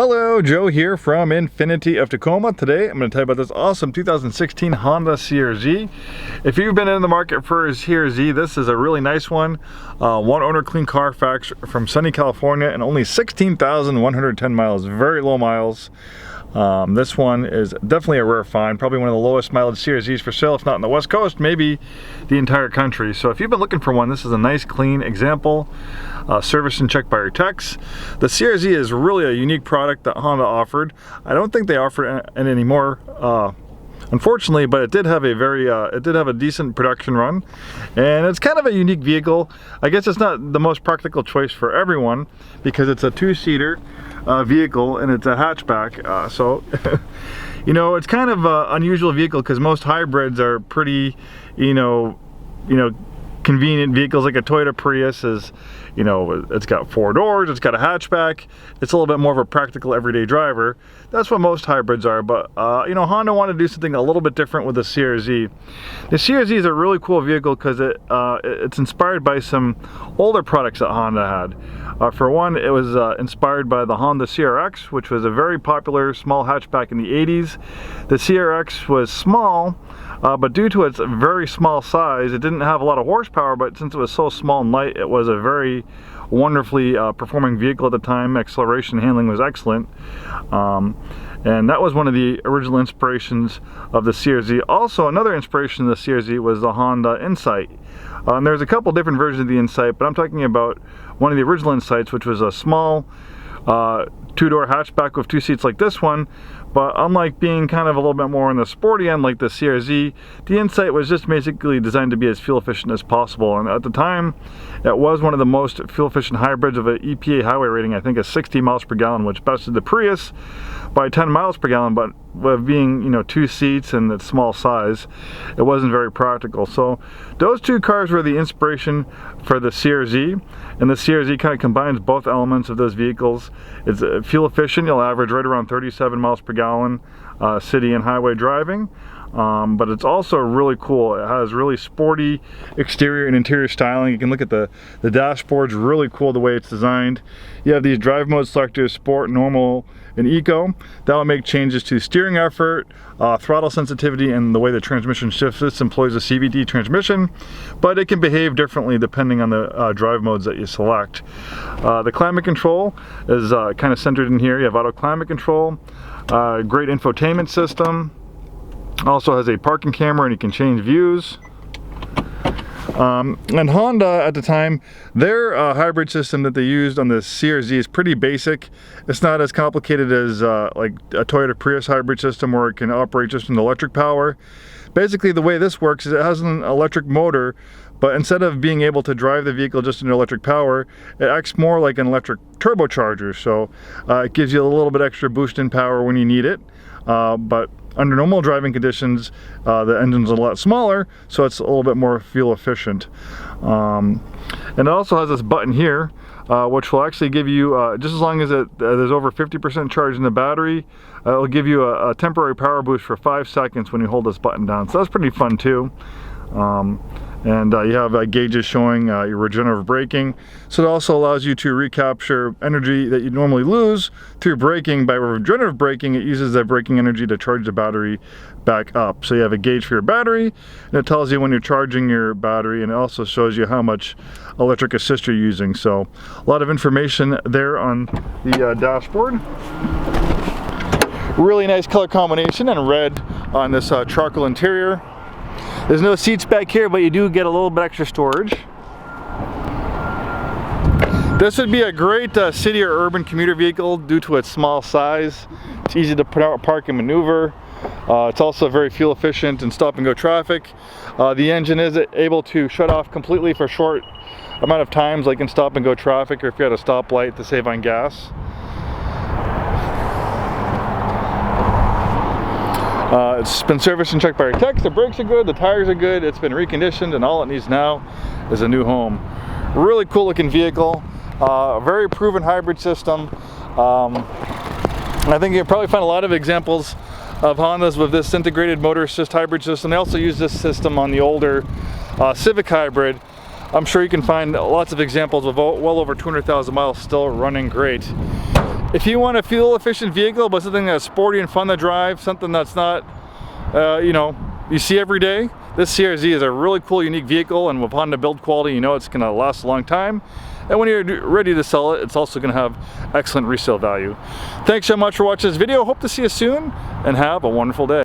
Hello, Joe here from Infiniti of Tacoma. Today I'm going to tell you about this awesome 2016 Honda CRZ. If you've been in the market for a CRZ, this is a really nice one. One owner clean Carfax from sunny California and only 16,110 miles, very low miles. This one is definitely a rare find, probably one of the lowest mileage CRZs for sale, if not in the West Coast, maybe the entire country. So if you've been looking for one, this is a nice clean example, serviced and checked by your techs. The CRZ is really a unique product that Honda offered. I don't think they offer it anymore, unfortunately, but it did have a decent production run, and it's kind of a unique vehicle. I guess it's not the most practical choice for everyone because it's a two-seater vehicle and it's a hatchback, so you know, it's kind of an unusual vehicle because most hybrids are pretty convenient vehicles. Like a Toyota Prius is, you know, it's got 4 doors, it's got a hatchback, it's a little bit more of a practical everyday driver. That's what most hybrids are, but you know, Honda wanted to do something a little bit different with the CRZ. The CRZ is a really cool vehicle because it's inspired by some older products that Honda had. For one, it was inspired by the Honda CRX, which was a very popular small hatchback in the 80s. The CRX was small, but due to its very small size, it didn't have a lot of horsepower, but since it was so small and light, it was a very wonderfully performing vehicle at the time. Acceleration handling was excellent. And that was one of the original inspirations of the CRZ. Also, another inspiration of the CRZ was the Honda Insight. There's a couple different versions of the Insight, but I'm talking about one of the original Insights, which was a small 2-door hatchback with 2 seats like this one. But unlike being kind of a little bit more on the sporty end like the CRZ, the Insight was just basically designed to be as fuel efficient as possible. And at the time, it was one of the most fuel efficient hybrids of an EPA highway rating, I think, of 60 miles per gallon, which bested the Prius by 10 miles per gallon. But with being, you know, 2 seats and its small size, it wasn't very practical. So those two cars were the inspiration for the CRZ, and the CRZ kind of combines both elements of those vehicles. It's fuel efficient. You'll average right around 37 miles per gallon city and highway driving, but it's also really cool. It has really sporty exterior and interior styling. You can look at the dashboard's really cool the way it's designed. You have these drive mode selectors: sport, normal, and eco. That will make changes to steering effort, throttle sensitivity, and the way the transmission shifts. This employs a CVT transmission, but it can behave differently depending on the drive modes that you select. The climate control is kind of centered in here. You have auto climate control, great infotainment system. Also has a parking camera, and you can change views. And Honda at the time, their hybrid system that they used on the CRZ is pretty basic. It's not as complicated as like a Toyota Prius hybrid system where it can operate just in electric power. Basically, the way this works is it has an electric motor, but instead of being able to drive the vehicle just in electric power, it acts more like an electric turbocharger. So it gives you a little bit extra boost in power when you need it. But under normal driving conditions, the engine's a lot smaller, so it's a little bit more fuel efficient. And it also has this button here, which will actually give you, just as long as there's over 50% charge in the battery, it'll give you a temporary power boost for 5 seconds when you hold this button down. So that's pretty fun too. And you have gauges showing your regenerative braking. So it also allows you to recapture energy that you normally lose through braking. By regenerative braking, it uses that braking energy to charge the battery back up. So you have a gauge for your battery, and it tells you when you're charging your battery, and it also shows you how much electric assist you're using. So a lot of information there on the dashboard. Really nice color combination, and red on this charcoal interior. There's no seats back here, but you do get a little bit extra storage. This would be a great city or urban commuter vehicle due to its small size. It's easy to park and maneuver. It's also very fuel efficient in stop and go traffic. The engine is able to shut off completely for a short amount of times, like in stop and go traffic or if you're at a stoplight, to save on gas. It's been serviced and checked by our techs. The brakes are good, the tires are good, it's been reconditioned, and all it needs now is a new home. Really cool looking vehicle, very proven hybrid system. I think you'll probably find a lot of examples of Hondas with this integrated motor assist hybrid system. They also use this system on the older Civic hybrid. I'm sure you can find lots of examples of well over 200,000 miles still running great. If you want a fuel efficient vehicle, but something that's sporty and fun to drive, something that's not, you know, you see every day, this CRZ is a really cool, unique vehicle, and with Honda build quality, you know it's going to last a long time. And when you're ready to sell it, it's also going to have excellent resale value. Thanks so much for watching this video. Hope to see you soon, and have a wonderful day.